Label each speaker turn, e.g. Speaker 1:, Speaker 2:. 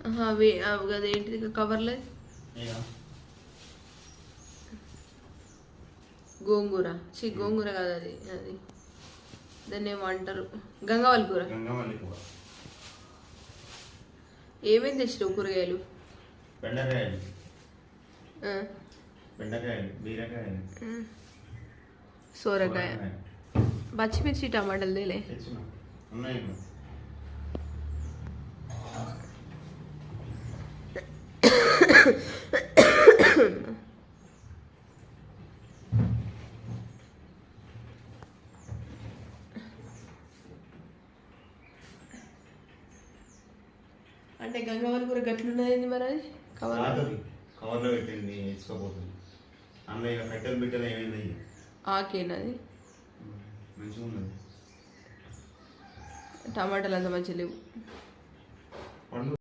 Speaker 1: అవి అవి అదేంటిది కవర్లే గోంగూర గోంగూర కాదు అది అది దాన్ని ఏమంటారు గంగవాళ్ళ కూర. ఏమేమి తెచ్చినావు కూరగాయలు?
Speaker 2: బెండకాయలు, బెండకాయలు, బీరకాయలు,
Speaker 1: సోరకాయ, పచ్చిమిర్చి, టమాటాలు తేలే
Speaker 2: ఉన్నాయి.
Speaker 1: అంటే గంగవాళ్ళ కూర గట్లున్నది మరి అది
Speaker 2: కవర్లో పెట్టింది వేసుకోపోతుంది. అందులో ఇక కట్టెలు బిట్టలు ఏమైంది
Speaker 1: ఆకేనది
Speaker 2: మంచిగా ఉన్నది.
Speaker 1: టమాటాలు అంత మంచిగా లేవు.